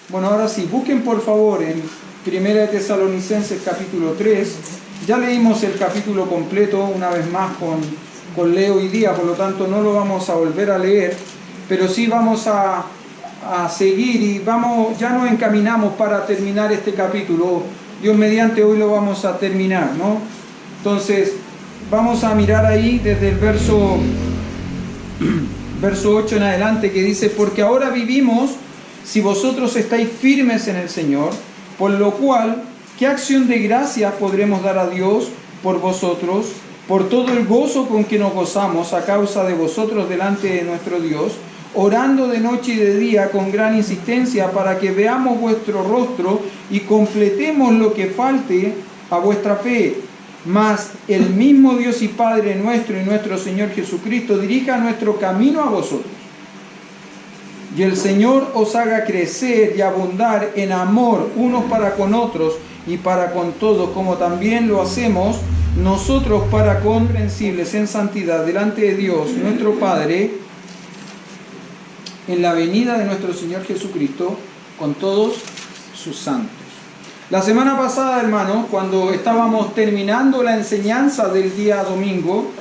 Bueno, ahora sí, busquen por favor en 1 de Tesalonicenses capítulo 3. Ya leímos el capítulo completo una vez más con Leo hoy día, por lo tanto no lo vamos a volver a leer, pero sí vamos a seguir y ya nos encaminamos para terminar este capítulo. Dios mediante hoy lo vamos a terminar, ¿no? Entonces, vamos a mirar ahí desde el verso 8 en adelante, que dice: porque ahora vivimos si vosotros estáis firmes en el Señor, por lo cual, ¿qué acción de gracias podremos dar a Dios por vosotros, por todo el gozo con que nos gozamos a causa de vosotros delante de nuestro Dios, orando de noche y de día con gran insistencia para que veamos vuestro rostro y completemos lo que falte a vuestra fe? Mas el mismo Dios y Padre nuestro y nuestro Señor Jesucristo dirija nuestro camino a vosotros. Y el Señor os haga crecer y abundar en amor unos para con otros y para con todos, como también lo hacemos nosotros para comprensibles en santidad delante de Dios nuestro Padre, en la venida de nuestro Señor Jesucristo con todos sus santos. La semana pasada, hermanos, cuando estábamos terminando la enseñanza del día domingo,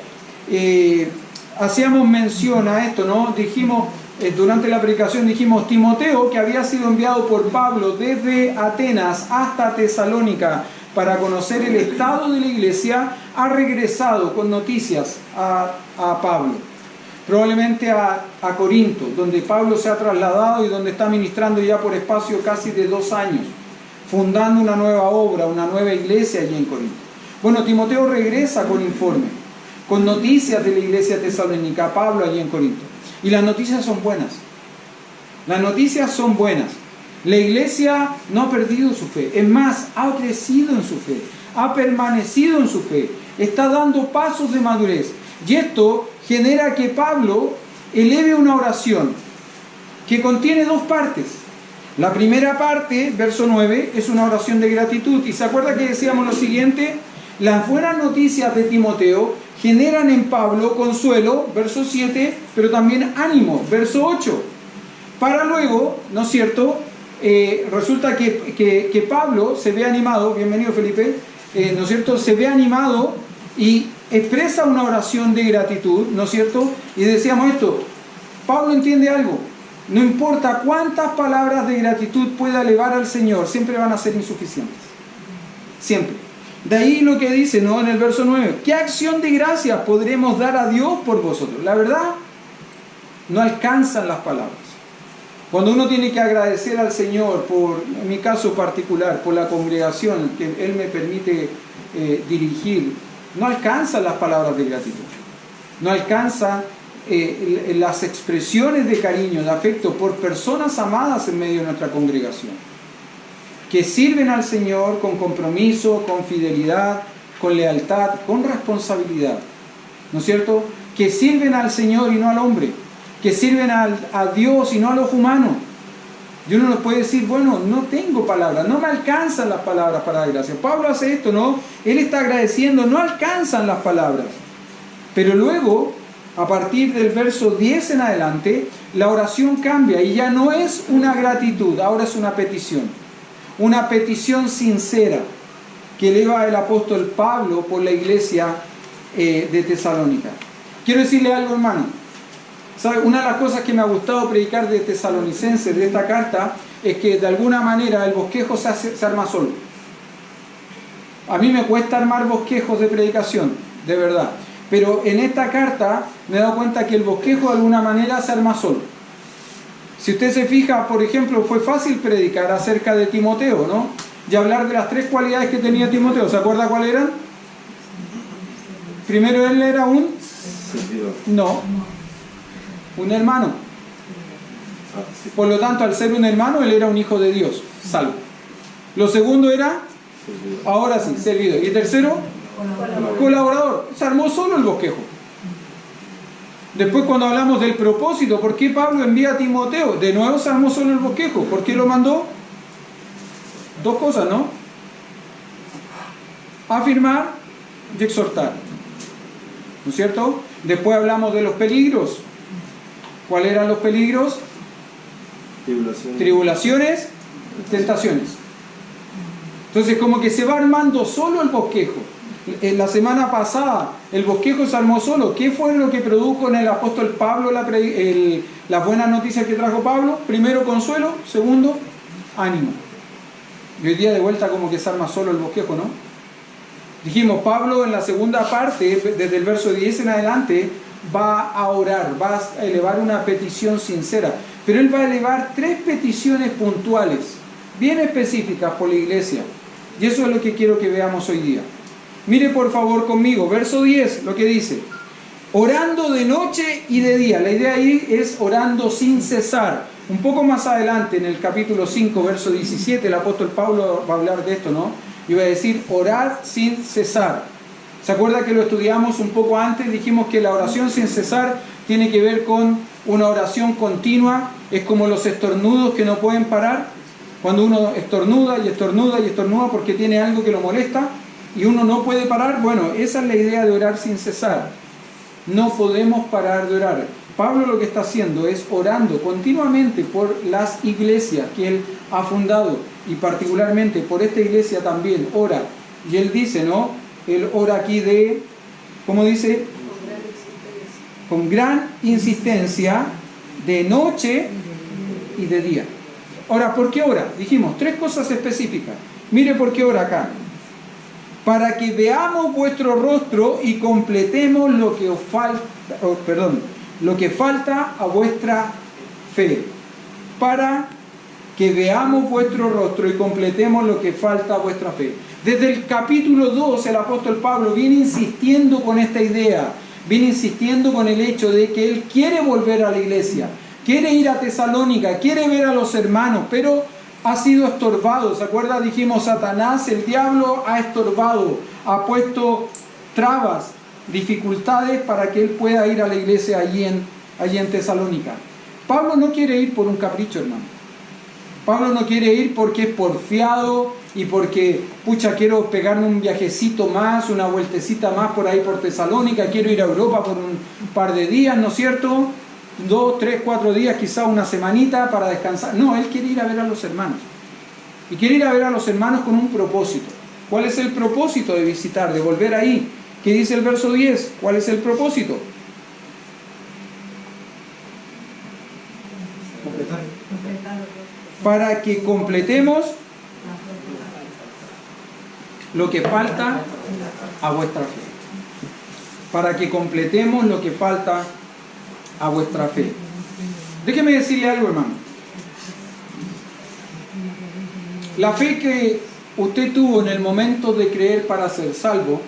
hacíamos mención a esto, ¿no? Dijimos, durante la predicación dijimos, Timoteo, que había sido enviado por Pablo desde Atenas hasta Tesalónica para conocer el estado de la iglesia, ha regresado con noticias a Pablo. Probablemente a Corinto, donde Pablo se ha trasladado y donde está ministrando ya por espacio casi de 2 años, fundando una nueva obra, una nueva iglesia allí en Corinto. Bueno, Timoteo regresa con informe, con noticias de la iglesia tesalónica, Pablo allí en Corinto. Y las noticias son buenas. Las noticias son buenas. La iglesia no ha perdido su fe. Es más, ha crecido en su fe. Ha permanecido en su fe. Está dando pasos de madurez. Y esto genera que Pablo eleve una oración que contiene 2 partes. La primera parte, verso 9, es una oración de gratitud. ¿Y se acuerda que decíamos lo siguiente? Las buenas noticias de Timoteo generan en Pablo consuelo, verso 7, pero también ánimo, verso 8. Para luego, ¿no es cierto? Resulta que Pablo se ve animado, bienvenido Felipe, ¿no es cierto? Se ve animado y expresa una oración de gratitud, ¿no es cierto? Y decíamos esto, Pablo entiende algo, no importa cuántas palabras de gratitud pueda elevar al Señor, siempre van a ser insuficientes, siempre. De ahí lo que dice, ¿no? En el verso 9, ¿qué acción de gracias podremos dar a Dios por vosotros? La verdad, no alcanzan las palabras. Cuando uno tiene que agradecer al Señor por, en mi caso particular, por la congregación que Él me permite dirigir, no alcanzan las palabras de gratitud. No alcanzan las expresiones de cariño, de afecto por personas amadas en medio de nuestra congregación, que sirven al Señor con compromiso, con fidelidad, con lealtad, con responsabilidad, ¿no es cierto? Que sirven al Señor y no al hombre, que sirven a Dios y no a los humanos. Y uno nos puede decir, bueno, no tengo palabras, no me alcanzan las palabras para dar gracias. Pablo hace esto, ¿no? Él está agradeciendo, no alcanzan las palabras. Pero luego, a partir del verso 10 en adelante, la oración cambia y ya no es una gratitud, ahora es una petición. Una petición sincera que eleva el apóstol Pablo por la iglesia de Tesalónica. Quiero decirle algo, hermano. ¿Sabe? Una de las cosas que me ha gustado predicar de Tesalonicenses, de esta carta, es que de alguna manera el bosquejo se arma solo. A mí me cuesta armar bosquejos de predicación, de verdad. Pero en esta carta me he dado cuenta que el bosquejo de alguna manera se arma solo. Si usted se fija, por ejemplo, fue fácil predicar acerca de Timoteo, ¿no? Y hablar de las 3 cualidades que tenía Timoteo. ¿Se acuerda cuáles eran? Primero, él era un hermano. Por lo tanto, al ser un hermano, él era un hijo de Dios, salvo. Lo segundo era, ahora sí, servidor. Y el tercero, colaborador. Se armó solo el bosquejo. Después, cuando hablamos del propósito, ¿por qué Pablo envía a Timoteo? De nuevo se armó solo el bosquejo. ¿Por qué lo mandó? 2 cosas, ¿no? Afirmar y exhortar. ¿No es cierto? Después hablamos de los peligros. ¿Cuáles eran los peligros? Tribulaciones tentaciones. Entonces como que se va armando solo el bosquejo. En la semana pasada el bosquejo se armó solo. ¿Qué fue lo que produjo en el apóstol Pablo las buenas noticias que trajo Pablo? Primero, consuelo. Segundo, ánimo. Y hoy día de vuelta como que se arma solo el bosquejo, ¿no? Dijimos, Pablo en la segunda parte, desde el verso 10 en adelante, va a orar, va a elevar una petición sincera. Pero él va a elevar 3 peticiones puntuales, bien específicas por la iglesia. Y eso es lo que quiero que veamos hoy día. Mire por favor conmigo, verso 10, lo que dice. Orando de noche y de día. La idea ahí es orando sin cesar. Un poco más adelante, en el capítulo 5, verso 17, el apóstol Pablo va a hablar de esto, ¿no? Y va a decir, orar sin cesar. ¿Se acuerda que lo estudiamos un poco antes? Dijimos que la oración sin cesar tiene que ver con una oración continua. Es como los estornudos que no pueden parar. Cuando uno estornuda y estornuda y estornuda porque tiene algo que lo molesta y uno no puede parar. Bueno, esa es la idea de orar sin cesar. No podemos parar de orar. Pablo lo que está haciendo es orando continuamente por las iglesias que él ha fundado y particularmente por esta iglesia también ora. Y él dice, ¿no? Él ora aquí de, ¿cómo dice? Con gran insistencia, de noche y de día. Ahora, ¿por qué ora? Dijimos 3 cosas específicas. Mire por qué ora acá. Para que veamos vuestro rostro y completemos lo que os falta, lo que falta a vuestra fe. Para que veamos vuestro rostro y completemos lo que falta a vuestra fe. Desde el capítulo 2 el apóstol Pablo viene insistiendo con esta idea, viene insistiendo con el hecho de que él quiere volver a la iglesia, quiere ir a Tesalónica, quiere ver a los hermanos, pero ha sido estorbado. ¿Se acuerda? Dijimos, Satanás, el diablo, ha estorbado, ha puesto trabas, dificultades para que él pueda ir a la iglesia allí en Tesalónica. Pablo no quiere ir por un capricho, hermano. Pablo no quiere ir porque es porfiado y porque, pucha, quiero pegarme un viajecito más, una vueltecita más por ahí por Tesalónica, quiero ir a Europa por un par de días, ¿no es cierto? 2, 3, 4 días, quizá una semanita para descansar. No, él quiere ir a ver a los hermanos. Y quiere ir a ver a los hermanos con un propósito. ¿Cuál es el propósito de visitar, de volver ahí? ¿Qué dice el verso 10? ¿Cuál es el propósito? Para que completemos lo que falta a vuestra fe. Para que completemos lo que falta a vuestra fe. Déjeme decirle algo, hermano. La fe que usted tuvo en el momento de creer para ser salvo,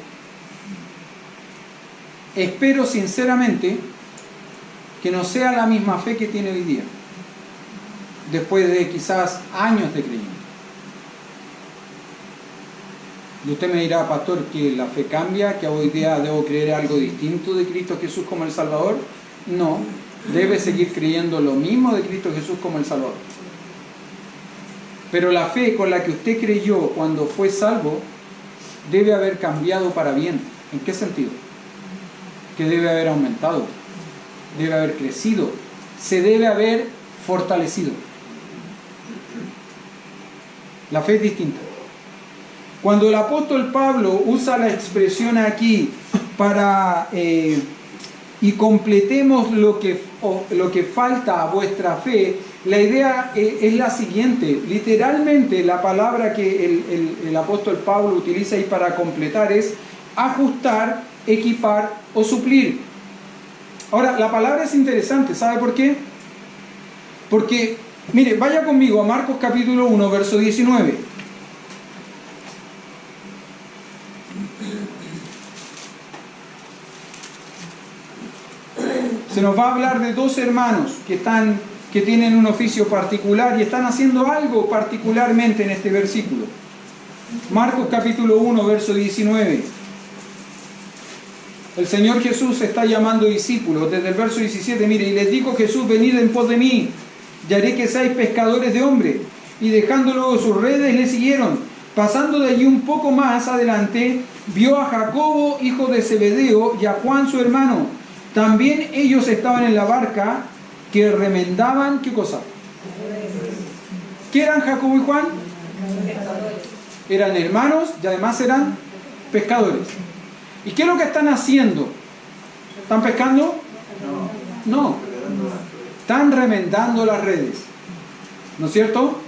espero sinceramente que no sea la misma fe que tiene hoy día, después de quizás años de creyendo. Y usted me dirá, pastor, que la fe cambia, que hoy día debo creer algo distinto de Cristo Jesús como el Salvador. No, debe seguir creyendo lo mismo de Cristo Jesús como el Salvador. Pero la fe con la que usted creyó cuando fue salvo debe haber cambiado para bien. ¿En qué sentido? Que debe haber aumentado, debe haber crecido, se debe haber fortalecido. La fe es distinta. Cuando el apóstol Pablo usa la expresión aquí para y completemos lo que falta a vuestra fe, la idea es la siguiente. Literalmente la palabra que el apóstol Pablo utiliza ahí para completar es ajustar, equipar o suplir. Ahora, la palabra es interesante. ¿Sabe por qué? Porque, mire, vaya conmigo a Marcos capítulo 1, verso 19. Se nos va a hablar de 2 hermanos que tienen un oficio particular y están haciendo algo particularmente en este versículo. Marcos capítulo 1, verso 19. El Señor Jesús está llamando discípulos. Desde el verso 17, mire, y les dijo Jesús, venid en pos de mí, y haré que seáis pescadores de hombres. Y dejando luego sus redes, le siguieron. Pasando de allí un poco más adelante, vio a Jacobo, hijo de Zebedeo, y a Juan, su hermano. También ellos estaban en la barca, que remendaban, ¿qué cosa? ¿Qué eran Jacobo y Juan? Eran hermanos y además eran pescadores. ¿Y qué es lo que están haciendo? ¿Están pescando? No. Están remendando las redes. ¿No es cierto?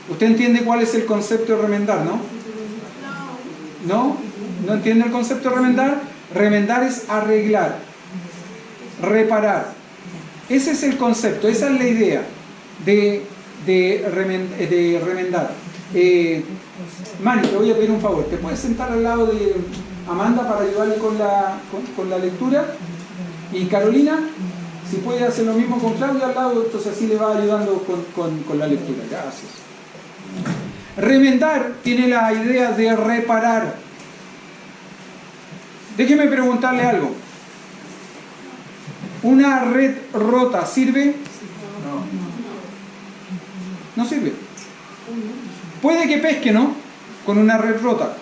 ¿Usted entiende cuál es el concepto de remendar, no? ¿No? ¿No entiende el concepto de remendar? Remendar es arreglar, reparar. Ese es el concepto, esa es la idea de remendar. Mari, te voy a pedir un favor. ¿Te puedes sentar al lado de Amanda para ayudarle con la lectura? Y Carolina, si puede hacer lo mismo con Claudia al lado, entonces así le va ayudando con la lectura. Gracias. Remendar tiene la idea de reparar. Déjeme preguntarle algo. ¿Una red rota sirve? No sirve. Puede que pesque, ¿no? Con una red rota.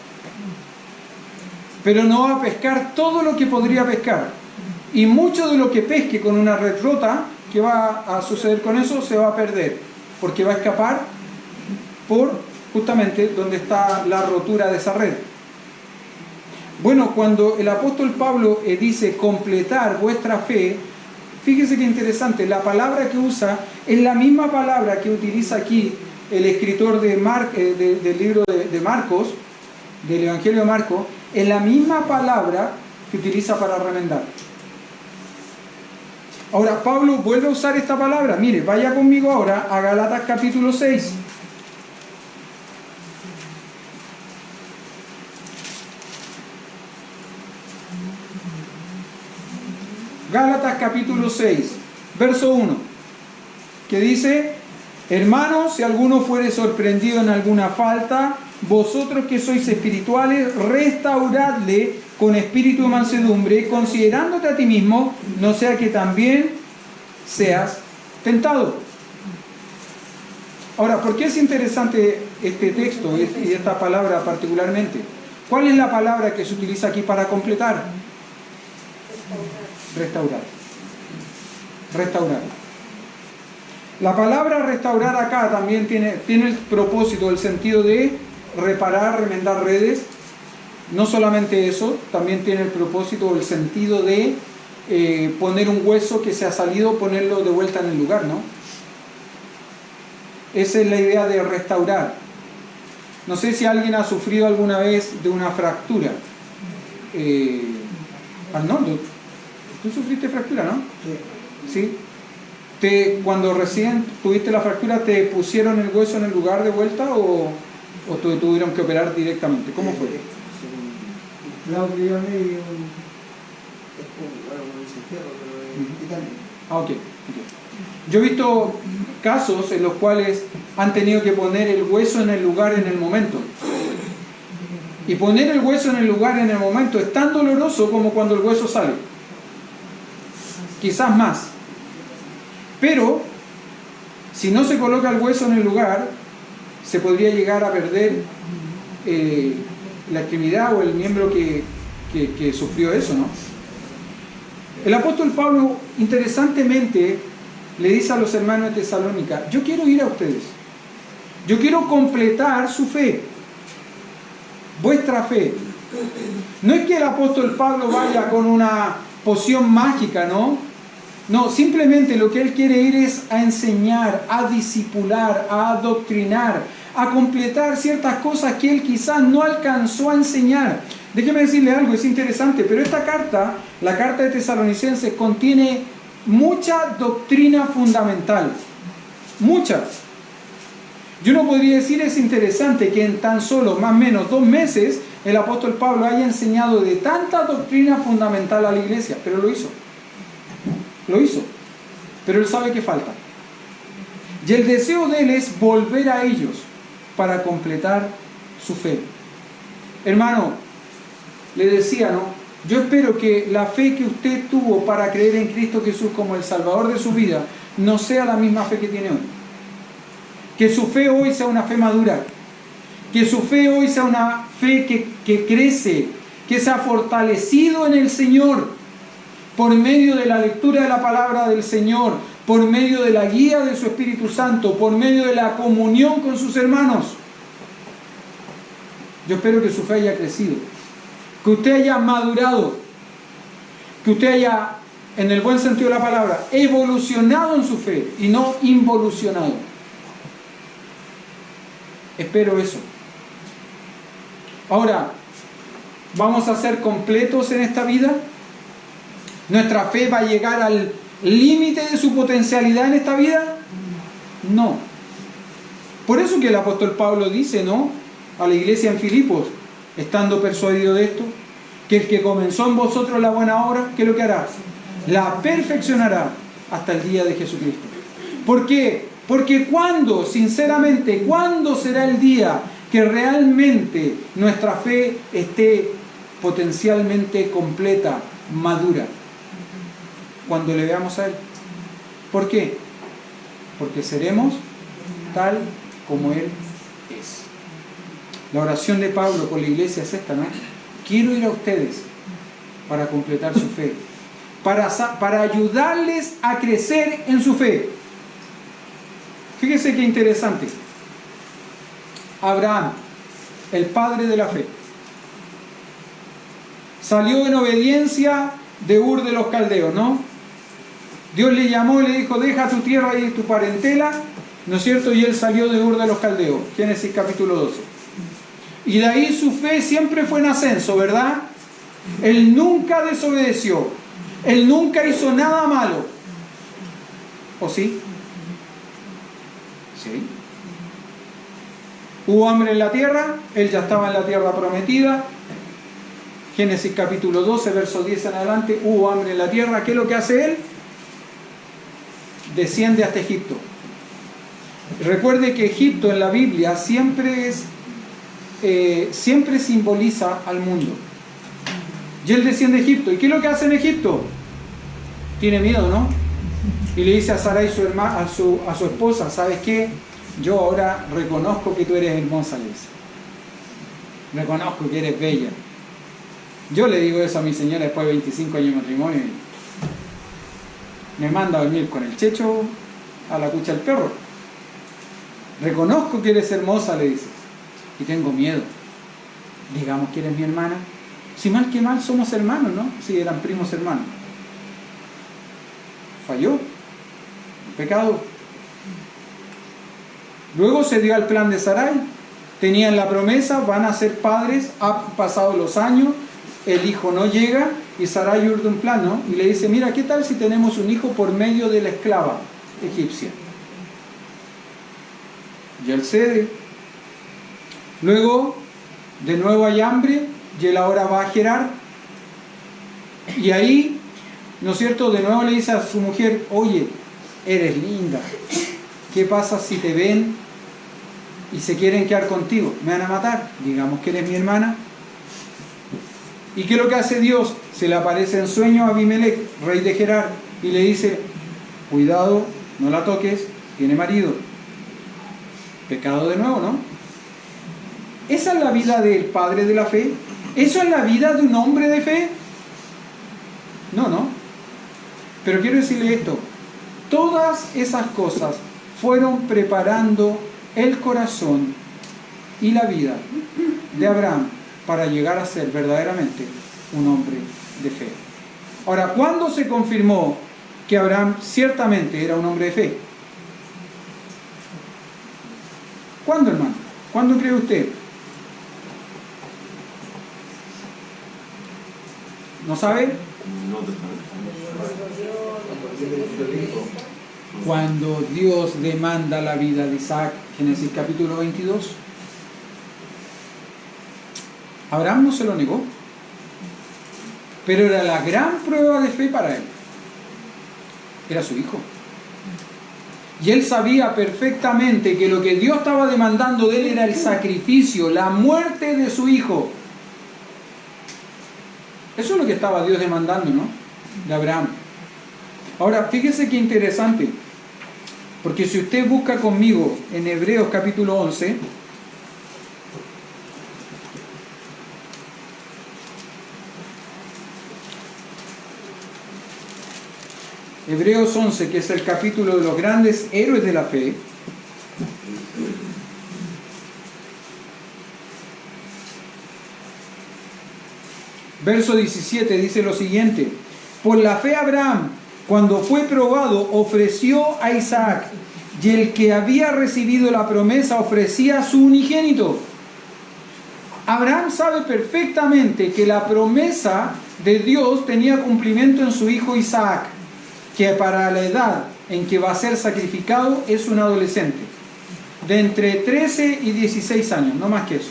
Pero no va a pescar todo lo que podría pescar. Y mucho de lo que pesque con una red rota, ¿qué va a suceder con eso? Se va a perder. Porque va a escapar por justamente donde está la rotura de esa red. Bueno, cuando el apóstol Pablo dice completar vuestra fe, fíjese qué interesante, la palabra que usa es la misma palabra que utiliza aquí el escritor del libro de Marcos, del Evangelio de Marcos, es la misma palabra que utiliza para remendar. Ahora, Pablo vuelve a usar esta palabra. Mire, vaya conmigo ahora a Gálatas capítulo 6. Gálatas capítulo 6, verso 1, que dice: hermanos, si alguno fuere sorprendido en alguna falta, vosotros que sois espirituales, restauradle con espíritu de mansedumbre, considerándote a ti mismo, no sea que también seas tentado. Ahora, ¿por qué es interesante este texto y esta palabra particularmente? ¿Cuál es la palabra que se utiliza aquí para completar? Restaurar. Restaurar. La palabra restaurar acá también tiene el propósito, el sentido de reparar, remendar redes. No solamente eso, también tiene el propósito, el sentido de poner un hueso que se ha salido, ponerlo de vuelta en el lugar, ¿no? Esa es la idea de restaurar. No sé si alguien ha sufrido alguna vez de una fractura. Arnoldo, ¿tú sufriste fractura, no? Sí. Cuando recién tuviste la fractura, ¿te pusieron el hueso en el lugar de vuelta o te tuvieron que operar directamente? ¿Cómo fue? Ok. Yo he visto casos en los cuales han tenido que poner el hueso en el lugar en el momento. Y poner el hueso en el lugar en el momento es tan doloroso como cuando el hueso sale. Quizás más. Pero, si no se coloca el hueso en el lugar, se podría llegar a perder la extremidad o el miembro que sufrió eso, ¿no? El apóstol Pablo, interesantemente, le dice a los hermanos de Tesalónica: yo quiero ir a ustedes. Yo quiero completar su fe. Vuestra fe. No es que el apóstol Pablo vaya con una poción mágica, ¿no? No, simplemente lo que él quiere ir es a enseñar, a discipular, a adoctrinar, a completar ciertas cosas que él quizás no alcanzó a enseñar. Déjeme decirle algo, es interesante, pero esta carta, la carta de Tesalonicenses, contiene mucha doctrina fundamental. Mucha. Yo no podría decir, es interesante que en tan solo más o menos 2 meses el apóstol Pablo haya enseñado de tanta doctrina fundamental a la iglesia, pero lo hizo. Lo hizo, pero él sabe que falta. Y el deseo de él es volver a ellos para completar su fe. Hermano, le decía, ¿no? Yo espero que la fe que usted tuvo para creer en Cristo Jesús como el Salvador de su vida no sea la misma fe que tiene hoy. Que su fe hoy sea una fe madura. Que su fe hoy sea una fe que crece, que se ha fortalecido en el Señor. Por medio de la lectura de la palabra del Señor, por medio de la guía de su Espíritu Santo, por medio de la comunión con sus hermanos. Yo espero que su fe haya crecido, que usted haya madurado, que usted haya, en el buen sentido de la palabra, evolucionado en su fe y no involucionado. Espero eso. Ahora, ¿vamos a ser completos en esta vida? ¿Nuestra fe va a llegar al límite de su potencialidad en esta vida? No. Por eso que el apóstol Pablo dice, ¿no?, a la iglesia en Filipos, estando persuadido de esto, que el que comenzó en vosotros la buena obra, ¿qué es lo que hará? La perfeccionará hasta el día de Jesucristo. ¿Por qué? Porque sinceramente, ¿cuándo será el día que realmente nuestra fe esté potencialmente completa, madura? Cuando le veamos a Él. ¿Por qué? Porque seremos tal como Él es. La oración de Pablo por la iglesia es esta, ¿no? Quiero ir a ustedes para completar su fe, para ayudarles a crecer en su fe. Fíjese qué interesante. Abraham, el padre de la fe, salió en obediencia de Ur de los Caldeos, ¿no? Dios le llamó y le dijo, deja tu tierra y tu parentela, ¿no es cierto? Y él salió de Ur de los Caldeos, Génesis capítulo 12. Y de ahí su fe siempre fue en ascenso, ¿verdad? Él nunca desobedeció, él nunca hizo nada malo. ¿O sí? Sí. Hubo hambre en la tierra, él ya estaba en la tierra prometida. Génesis capítulo 12, verso 10 en adelante, hubo hambre en la tierra. ¿Qué es lo que hace él? Desciende hasta Egipto. Recuerde que Egipto en la Biblia siempre simboliza al mundo. Y él desciende a Egipto. ¿Y qué es lo que hace en Egipto? Tiene miedo, ¿no? Y le dice a Sarai, a su esposa, ¿sabes qué? Yo ahora reconozco que tú eres hermosa, le dice. Reconozco que eres bella. Yo le digo eso a mi señora después de 25 años de matrimonio. Me manda a dormir con el checho a la cucha del perro. Reconozco que eres hermosa, le dice. Y tengo miedo. Digamos que eres mi hermana. Si mal que mal somos hermanos, ¿no? Si eran primos hermanos. Falló. Pecado. Luego se dio al plan de Sarai. Tenían la promesa, van a ser padres. Han pasado los años. El hijo no llega. Y Sarai urde un plan, ¿no? Y le dice, mira, ¿qué tal si tenemos un hijo por medio de la esclava egipcia? Y él cede. Luego, de nuevo hay hambre, y él ahora va a Gerar. Y ahí, ¿no es cierto?, de nuevo le dice a su mujer, oye, eres linda. ¿Qué pasa si te ven y se quieren quedar contigo? ¿Me van a matar? Digamos que eres mi hermana. ¿Y qué es lo que hace Dios? Se le aparece en sueño a Abimelech, rey de Gerar, y le dice, cuidado, no la toques, tiene marido. Pecado de nuevo, ¿no? ¿Esa es la vida del padre de la fe? ¿Eso es la vida de un hombre de fe? No, no. Pero quiero decirle esto. Todas esas cosas fueron preparando el corazón y la vida de Abraham para llegar a ser verdaderamente un hombre de fe. Ahora, ¿cuándo se confirmó que Abraham ciertamente era un hombre de fe? ¿Cuándo, hermano? ¿Cuándo cree usted? ¿No sabe? Cuando Dios demanda la vida de Isaac, Génesis capítulo 22. Abraham no se lo negó, pero era la gran prueba de fe para él. Era su hijo. Y él sabía perfectamente que lo que Dios estaba demandando de él era el sacrificio, la muerte de su hijo. Eso es lo que estaba Dios demandando, ¿no? De Abraham. Ahora, fíjese qué interesante. Porque si usted busca conmigo en Hebreos capítulo 11, Hebreos 11, que es el capítulo de los grandes héroes de la fe. Verso 17 dice lo siguiente: por la fe Abraham, cuando fue probado, ofreció a Isaac, y el que había recibido la promesa ofrecía a su unigénito. Abraham sabe perfectamente que la promesa de Dios tenía cumplimiento en su hijo Isaac, que para la edad en que va a ser sacrificado es un adolescente, de entre 13 y 16 años, no más que eso.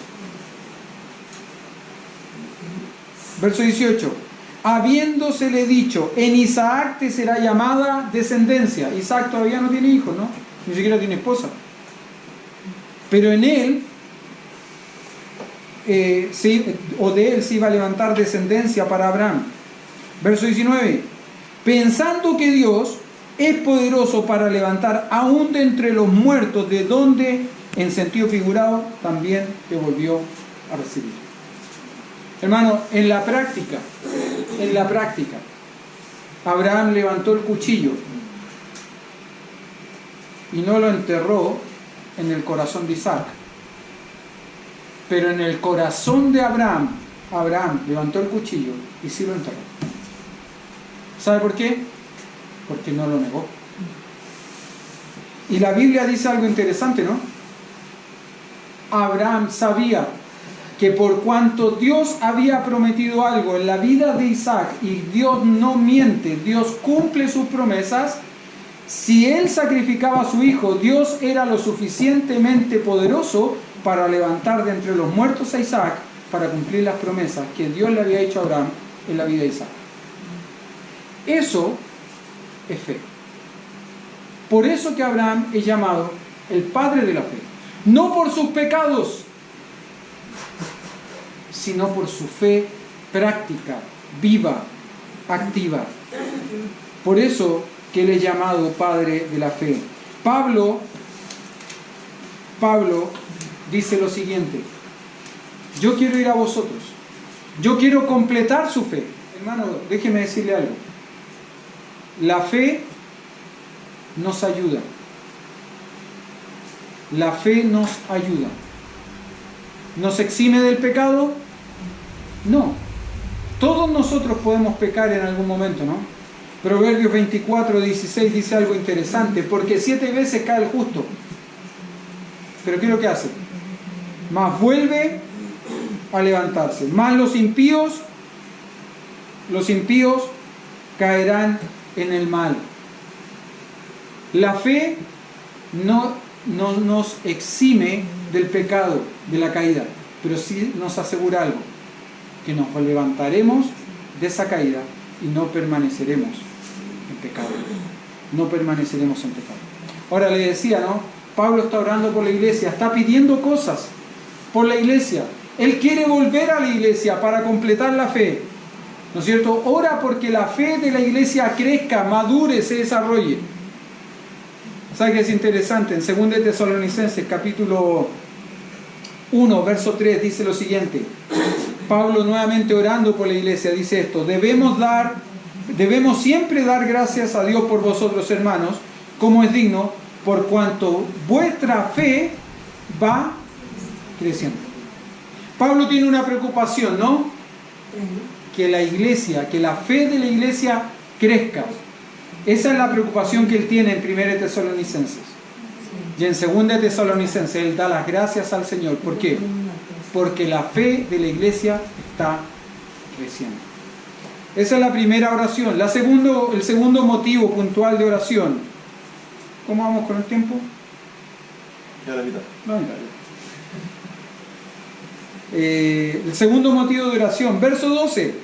Verso 18: habiéndosele dicho, en Isaac te será llamada descendencia. Isaac todavía no tiene hijos, ¿no? Ni siquiera tiene esposa. Pero en él, de él se iba a levantar descendencia para Abraham. Verso 19: pensando que Dios es poderoso para levantar aún de entre los muertos, de donde, en sentido figurado, también te volvió a recibir. Hermano, en la práctica, Abraham levantó el cuchillo y no lo enterró en el corazón de Isaac, pero en el corazón de Abraham levantó el cuchillo y sí lo enterró. ¿Sabe por qué? Porque no lo negó. Y la Biblia dice algo interesante, ¿no? Abraham sabía que por cuanto Dios había prometido algo en la vida de Isaac, y Dios no miente, Dios cumple sus promesas, si él sacrificaba a su hijo, Dios era lo suficientemente poderoso para levantar de entre los muertos a Isaac, para cumplir las promesas que Dios le había hecho a Abraham en la vida de Isaac. Eso es fe. Por eso que Abraham es llamado el padre de la fe, no por sus pecados, sino por su fe práctica, viva, activa. Por eso que él es llamado padre de la fe. Pablo dice lo siguiente: yo quiero ir a vosotros, yo quiero completar su fe. Hermano, déjeme decirle algo. La fe nos ayuda. La fe nos ayuda. ¿Nos exime del pecado? No. Todos nosotros podemos pecar en algún momento, ¿no? Proverbios 24:16 dice algo interesante: porque 7 veces cae el justo, pero ¿qué es lo que hace? Mas vuelve a levantarse. Más los impíos caerán en el mal. La fe no nos exime del pecado, de la caída, pero sí nos asegura algo: que nos levantaremos de esa caída y no permaneceremos en pecado. No permaneceremos en pecado. Ahora le decía, ¿no? Pablo está orando por la iglesia, está pidiendo cosas por la iglesia. Él quiere volver a la iglesia para completar la fe, ¿no es cierto? Ora porque la fe de la iglesia crezca, madure, se desarrolle. ¿Sabe qué es interesante? En 2 Tesalonicenses capítulo 1, verso 3 dice lo siguiente. Pablo, nuevamente orando por la iglesia, dice esto: debemos siempre dar gracias a Dios por vosotros, hermanos, como es digno, por cuanto vuestra fe va creciendo. Pablo tiene una preocupación, ¿no? Que la iglesia, que la fe de la iglesia crezca. Esa es la preocupación que él tiene en 1 Tesalonicenses. Y en 2 Tesalonicenses él da las gracias al Señor. ¿Por qué? Porque la fe de la iglesia está creciendo. Esa es la primera oración. El segundo motivo puntual de oración. ¿Cómo vamos con el tiempo? Ya la mitad. La mitad. El segundo motivo de oración, verso 12.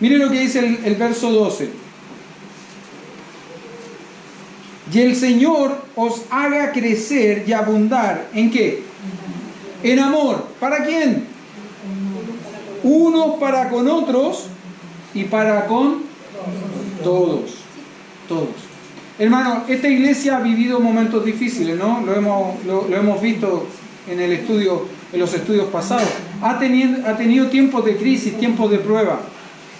Miren lo que dice el verso 12. Y el Señor os haga crecer y abundar. ¿En qué? En amor. ¿Para quién? Unos para con otros y para con todos. Todos. Hermano, esta iglesia ha vivido momentos difíciles, ¿no? Lo hemos visto en los estudios pasados. Ha tenido tiempos de crisis, tiempos de prueba.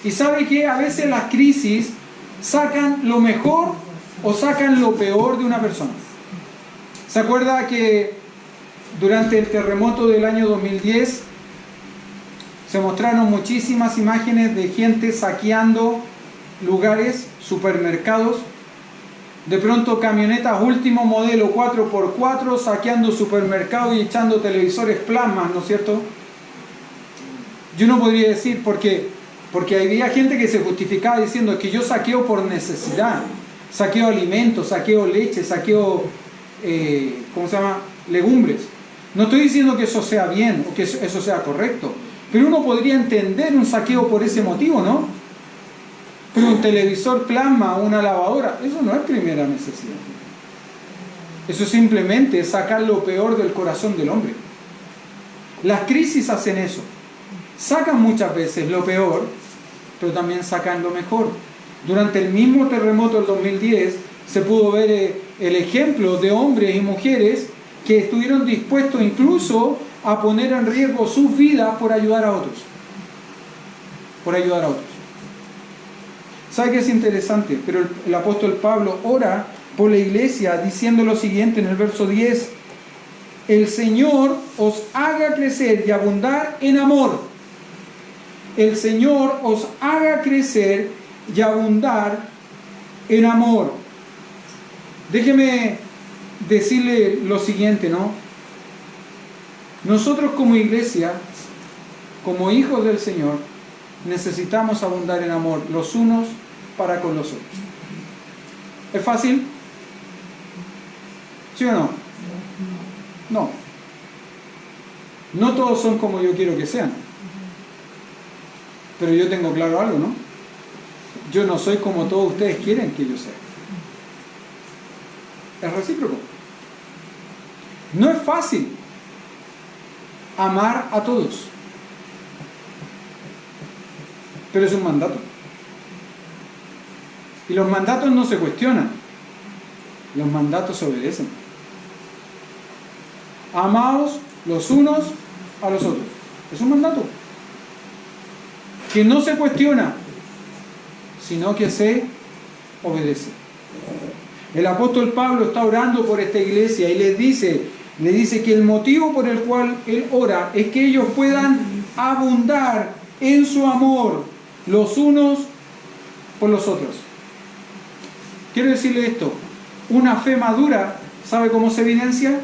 Y sabe que a veces las crisis ¿Sacan lo mejor o sacan lo peor de una persona? ¿Se acuerda que durante el terremoto del año 2010 se mostraron muchísimas imágenes de gente saqueando lugares, supermercados? De pronto camionetas último modelo 4x4 saqueando supermercados y echando televisores plasmas, ¿no es cierto? Yo no podría decir porque había gente que se justificaba diciendo que yo saqueo por necesidad, saqueo alimentos, saqueo leche, saqueo legumbres. No estoy diciendo que eso sea bien o que eso sea correcto, pero uno podría entender un saqueo por ese motivo, ¿no? Pero un televisor plasma, una lavadora, eso no es primera necesidad. Eso simplemente es sacar lo peor del corazón del hombre. Las crisis hacen eso. Sacan muchas veces lo peor, pero también sacan lo mejor. Durante el mismo terremoto del 2010 se pudo ver el ejemplo de hombres y mujeres que estuvieron dispuestos incluso a poner en riesgo sus vidas por ayudar a otros. Por ayudar a otros. ¿Sabe qué es interesante? Pero el apóstol Pablo ora por la iglesia diciendo lo siguiente en el verso 10: el Señor os haga crecer y abundar en amor. El Señor os haga crecer y abundar en amor. Déjeme decirle lo siguiente, ¿no? Nosotros como iglesia, como hijos del Señor, necesitamos abundar en amor los unos para con los otros. ¿Es fácil? ¿Sí o no? No. No todos son como yo quiero que sean. Pero yo tengo claro algo, ¿no? Yo no soy como todos ustedes quieren que yo sea. Es recíproco. No es fácil amar a todos, pero es un mandato. Y los mandatos no se cuestionan, los mandatos se obedecen. Amaos los unos a los otros. Es un mandato que no se cuestiona, sino que se obedece. El apóstol Pablo está orando por esta iglesia y le dice que el motivo por el cual él ora es que ellos puedan abundar en su amor los unos por los otros. Quiero decirle esto: una fe madura, ¿sabe cómo se evidencia?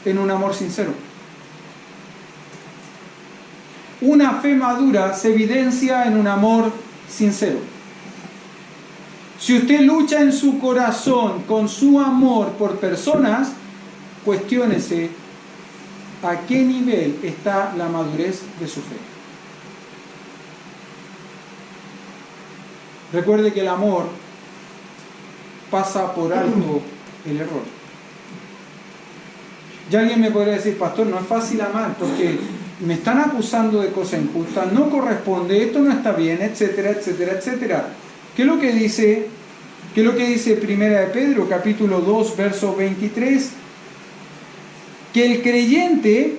En un amor sincero. Una fe madura se evidencia en un amor sincero. Si usted lucha en su corazón con su amor por personas, cuestiónese a qué nivel está la madurez de su fe. Recuerde que el amor pasa por alto el error. Ya alguien me podría decir: pastor, no es fácil amar porque me están acusando de cosas injustas, no corresponde, esto no está bien, etcétera, etcétera, etcétera. ¿Qué es lo que dice Primera de Pedro, capítulo 2, verso 23? Que el creyente,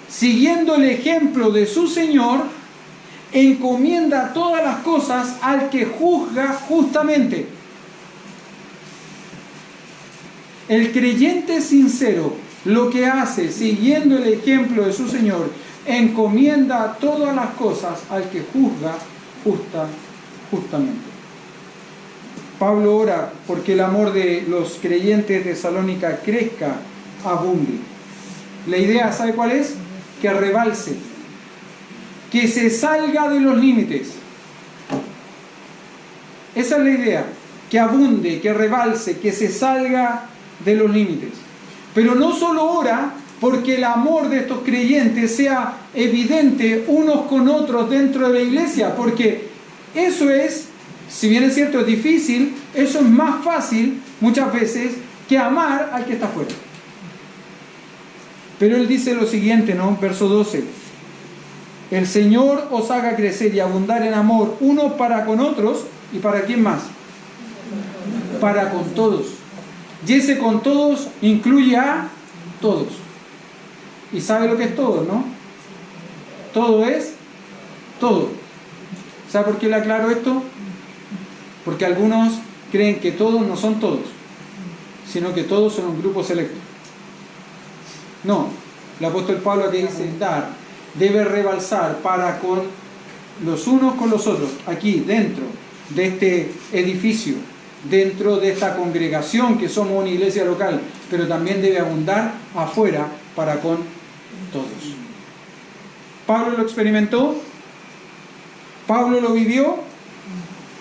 siguiendo el ejemplo de su Señor, encomienda todas las cosas al que juzga justamente. El creyente sincero lo que hace, siguiendo el ejemplo de su Señor, encomienda todas las cosas al que juzga justamente. Pablo ora porque el amor de los creyentes de Tesalónica crezca, abunde. La idea, ¿sabe cuál es? Que rebalse, que se salga de los límites. Esa es la idea, que abunde, que rebalse, que se salga de los límites. Pero no solo ora porque el amor de estos creyentes sea evidente unos con otros dentro de la iglesia, porque eso es, si bien es cierto, es difícil, eso es más fácil muchas veces que amar al que está fuera. Pero él dice lo siguiente, ¿no? Verso 12: el Señor os haga crecer y abundar en amor unos para con otros. ¿Y para quién más? Para con todos. Y ese con todos incluye a todos. Y sabe lo que es todo, ¿no? Todo es todo. ¿Sabe por qué le aclaro esto? Porque algunos creen que todos no son todos, sino que todos son un grupo selecto. No, el apóstol Pablo aquí dice, dar debe rebalsar para con los unos con los otros, aquí dentro de este edificio, dentro de esta congregación que somos una iglesia local, pero también debe abundar afuera para con todos. ¿Pablo lo experimentó? ¿Pablo lo vivió?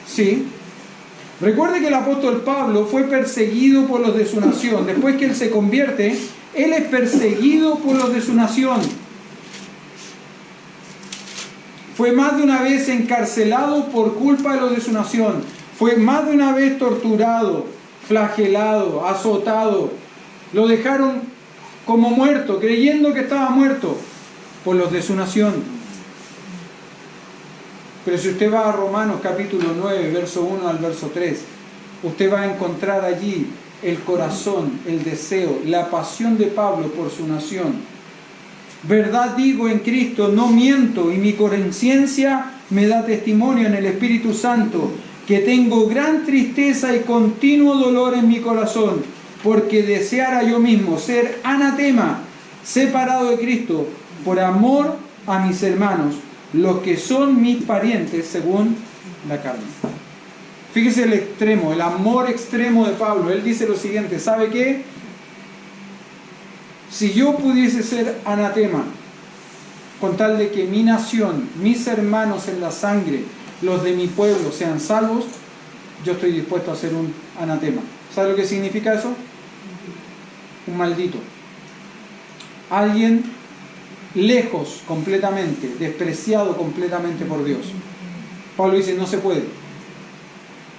Sí. Recuerde que el apóstol Pablo fue perseguido por los de su nación. Después que él se convierte, él es perseguido por los de su nación. Fue más de una vez encarcelado por culpa de los de su nación. Fue más de una vez torturado, flagelado, azotado. Lo dejaron como muerto, creyendo que estaba muerto por los de su nación. Pero si usted va a Romanos capítulo 9, verso 1 al verso 3, usted va a encontrar allí el corazón, el deseo, la pasión de Pablo por su nación. Verdad digo en Cristo, no miento, y mi conciencia me da testimonio en el Espíritu Santo, que tengo gran tristeza y continuo dolor en mi corazón, porque deseara yo mismo ser anatema, separado de Cristo, por amor a mis hermanos, los que son mis parientes según la carne. Fíjese el extremo, el amor extremo de Pablo. Él dice lo siguiente, ¿sabe qué? Si yo pudiese ser anatema, con tal de que mi nación, mis hermanos en la sangre, los de mi pueblo sean salvos, yo estoy dispuesto a ser un anatema. ¿Sabe lo que significa eso? Un maldito. Alguien lejos completamente, despreciado completamente por Dios. Pablo dice, no se puede.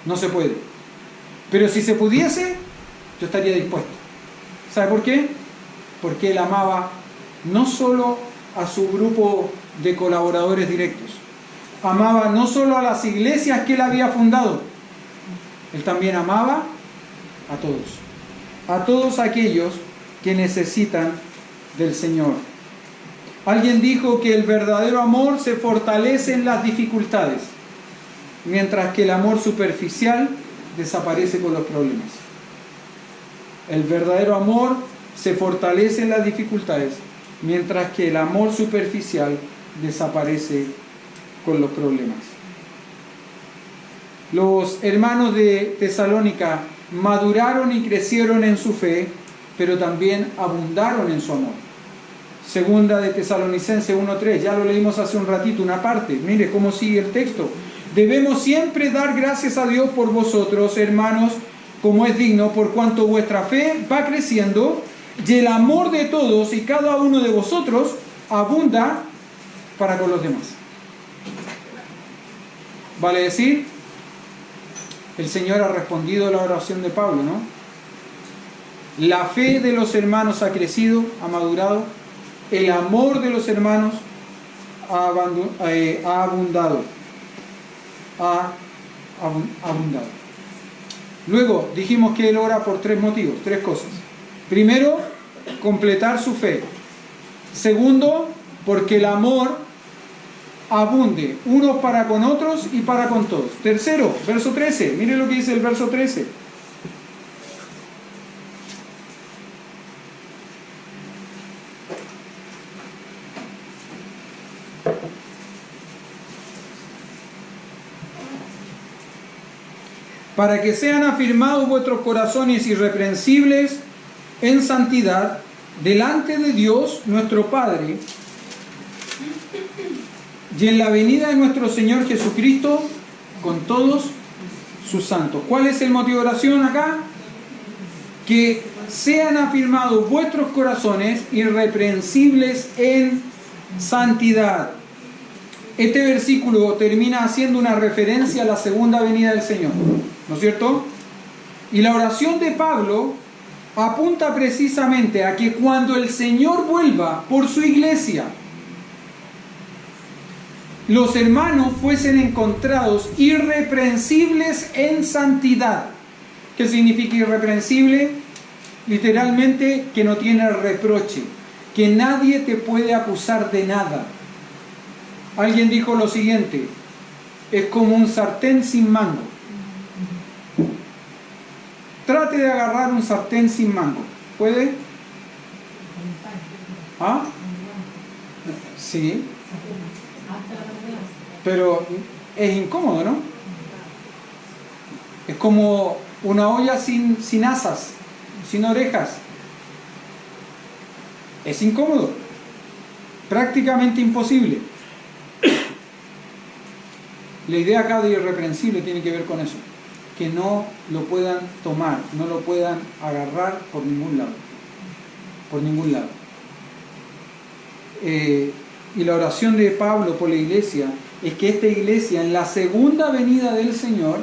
No se puede. Pero si se pudiese, yo estaría dispuesto. ¿Sabe por qué? Porque él amaba no solo a su grupo de colaboradores directos, amaba no solo a las iglesias que él había fundado, él también amaba a todos aquellos que necesitan del Señor. Alguien dijo que el verdadero amor se fortalece en las dificultades, mientras que el amor superficial desaparece con los problemas. El verdadero amor se fortalece en las dificultades, mientras que el amor superficial desaparece con los problemas. Los hermanos de Tesalónica maduraron y crecieron en su fe, pero también abundaron en su amor. Segunda de Tesalonicenses 1:3, ya lo leímos hace un ratito, una parte. Mire cómo sigue el texto. Debemos siempre dar gracias a Dios por vosotros, hermanos, como es digno, por cuanto vuestra fe va creciendo y el amor de todos y cada uno de vosotros abunda para con los demás. Vale decir, el Señor ha respondido a la oración de Pablo, ¿no? La fe de los hermanos ha crecido, ha madurado, el amor de los hermanos ha abundado. Ha abundado. Luego dijimos que él ora por tres motivos, tres cosas. Primero, completar su fe. Segundo, porque el amor abunde unos para con otros y para con todos. Tercero, verso 13. Mire lo que dice el verso 13. Para que sean afirmados vuestros corazones irreprensibles en santidad delante de Dios nuestro Padre y en la venida de nuestro Señor Jesucristo con todos sus santos. ¿Cuál es el motivo de oración acá? Que sean afirmados vuestros corazones irreprensibles en santidad. Este versículo termina haciendo una referencia a la segunda venida del Señor, ¿no es cierto? Y la oración de Pablo apunta precisamente a que cuando el Señor vuelva por su iglesia, los hermanos fuesen encontrados irreprensibles en santidad. ¿Qué significa irreprensible? Literalmente que no tiene reproche, que nadie te puede acusar de nada. Alguien dijo lo siguiente: es como un sartén sin mango. Trate de agarrar un sartén sin mango. ¿Puede? ¿Ah? Sí. Pero es incómodo, ¿no? Es como una olla sin asas, sin orejas. Es incómodo. Prácticamente imposible. La idea acá de irreprensible tiene que ver con eso. Que no lo puedan tomar, no lo puedan agarrar por ningún lado. Por ningún lado. Y la oración de Pablo por la iglesia es que esta iglesia en la segunda venida del Señor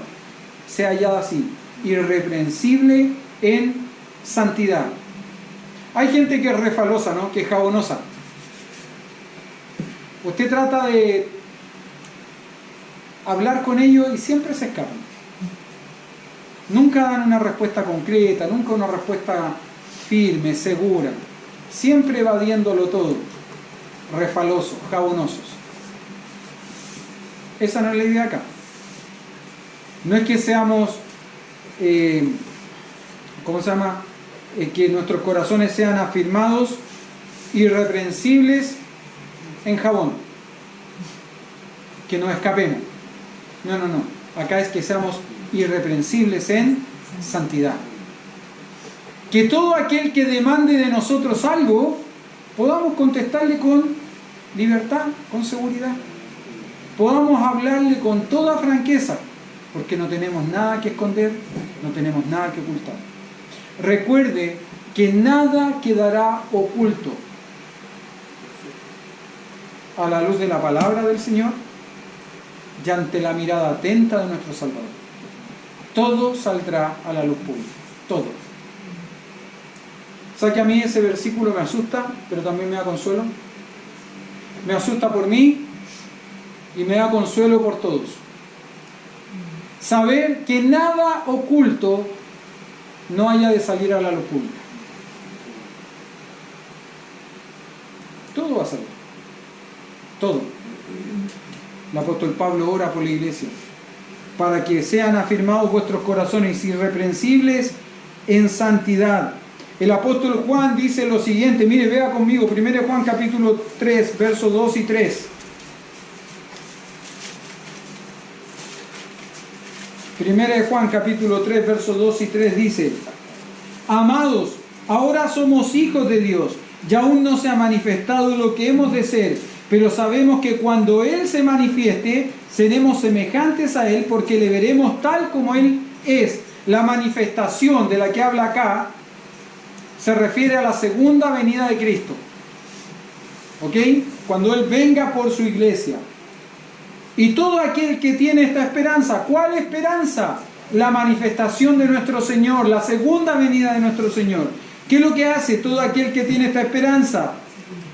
sea hallada así, irreprensible en santidad. Hay gente que es refalosa, ¿no? Que es jabonosa. Usted trata de hablar con ellos y siempre se escapan. Nunca dan una respuesta concreta, nunca una respuesta firme, segura. Siempre evadiéndolo todo. Refalosos, jabonosos. Esa no es la idea acá. No es que seamos, ¿cómo se llama? Que nuestros corazones sean afirmados, irreprensibles en jabón. Que nos escapemos. No. Acá es que seamos irreprensibles en santidad. Que todo aquel que demande de nosotros algo, podamos contestarle con libertad, con seguridad. Podamos hablarle con toda franqueza, porque no tenemos nada que esconder, no tenemos nada que ocultar. Recuerde que nada quedará oculto a la luz de la palabra del Señor y ante la mirada atenta de nuestro Salvador. Todo saldrá a la luz pública, todo. ¿Sabe que a mí ese versículo me asusta, pero también me da consuelo? Me asusta por mí y me da consuelo por todos. Saber que nada oculto no haya de salir a la luz pública. Todo va a salir. Todo. El apóstol Pablo ora por la iglesia para que sean afirmados vuestros corazones irreprensibles en santidad. El apóstol Juan dice lo siguiente, mire, vea conmigo, 1 Juan capítulo 3, versos 2 y 3. 1 Juan capítulo 3, versos 2 y 3 dice: Amados, ahora somos hijos de Dios, y aún no se ha manifestado lo que hemos de ser, pero sabemos que cuando Él se manifieste, seremos semejantes a Él, porque le veremos tal como Él es. La manifestación de la que habla acá se refiere a la segunda venida de Cristo. ¿Ok? Cuando Él venga por su iglesia. Y todo aquel que tiene esta esperanza, ¿cuál esperanza? La manifestación de nuestro Señor, la segunda venida de nuestro Señor. ¿Qué es lo que hace todo aquel que tiene esta esperanza?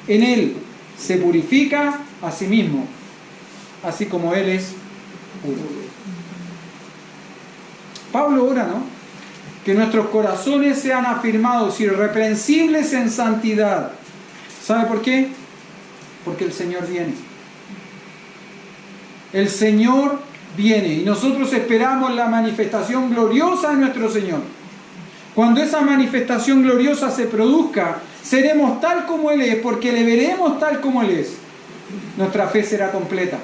En Él se purifica a sí mismo, así como Él es puro. Pablo ora, ¿no? Que nuestros corazones sean afirmados irreprensibles en santidad. ¿Sabe por qué? Porque el Señor viene. El Señor viene y nosotros esperamos la manifestación gloriosa de nuestro Señor. Cuando esa manifestación gloriosa se produzca, seremos tal como Él es, porque le veremos tal como Él es. Nuestra fe será completa.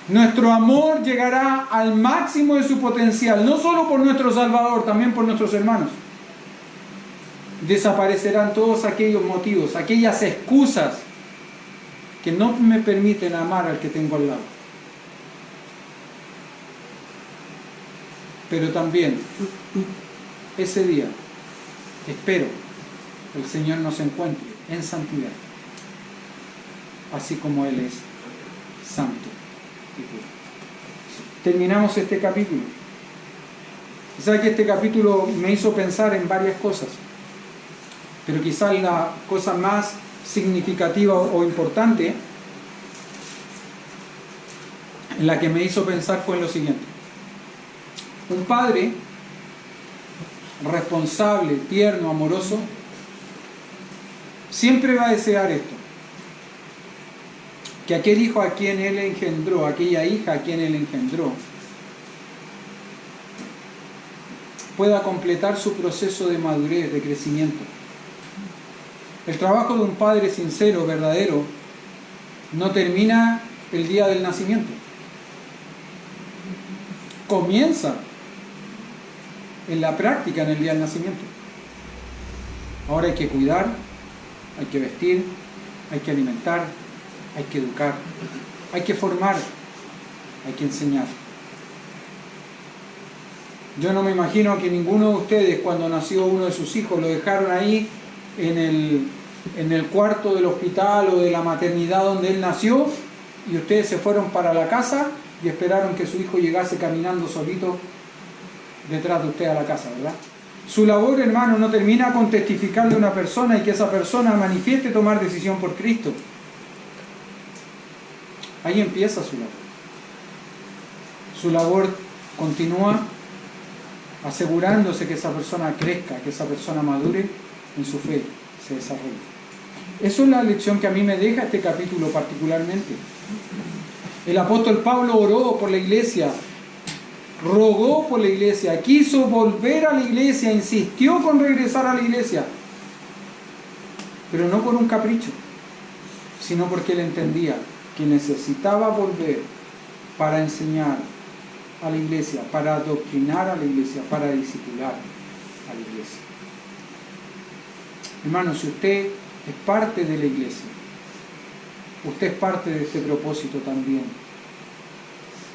Nuestro amor llegará al máximo de su potencial, no solo por nuestro Salvador, también por nuestros hermanos. Desaparecerán todos aquellos motivos, aquellas excusas que no me permiten amar al que tengo al lado. Pero también, ese día, espero que el Señor nos encuentre en santidad, así como Él es santo. Terminamos este capítulo. ¿Sabe que este capítulo me hizo pensar en varias cosas? Pero quizás la cosa más significativa o importante en la que me hizo pensar fue en lo siguiente. Un padre responsable, tierno, amoroso, siempre va a desear esto: que aquel hijo a quien él engendró, aquella hija a quien él engendró, pueda completar su proceso de madurez, de crecimiento. El trabajo de un padre sincero, verdadero, no termina el día del nacimiento. Comienza en la práctica en el día del nacimiento. Ahora hay que cuidar, hay que vestir, hay que alimentar, hay que educar, hay que formar, hay que enseñar. Yo no me imagino que ninguno de ustedes, cuando nació uno de sus hijos, lo dejaron ahí en el cuarto del hospital o de la maternidad donde él nació, y ustedes se fueron para la casa y esperaron que su hijo llegase caminando solito detrás de usted a la casa, ¿verdad? Su labor, hermano, no termina con testificarle a una persona y que esa persona manifieste tomar decisión por Cristo. Ahí empieza su labor. Su labor continúa asegurándose que esa persona crezca, que esa persona madure en su fe, se desarrolle. Eso es la lección que a mí me deja este capítulo particularmente. El apóstol Pablo oró por la iglesia, rogó por la iglesia, quiso volver a la iglesia, insistió con regresar a la iglesia, pero no por un capricho, sino porque él entendía que necesitaba volver para enseñar a la iglesia, para adoctrinar a la iglesia, para discipular a la iglesia. Hermano, si usted es parte de la iglesia, usted es parte de este propósito también.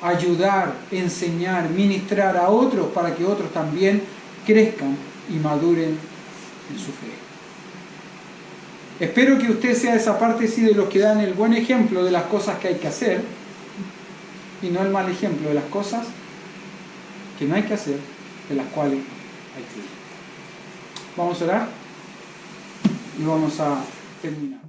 Ayudar, enseñar, ministrar a otros para que otros también crezcan y maduren en su fe. Espero que usted sea esa parte sí de los que dan el buen ejemplo de las cosas que hay que hacer y no el mal ejemplo de las cosas que no hay que hacer, de las cuales hay que ir. Vamos a orar y vamos a terminar.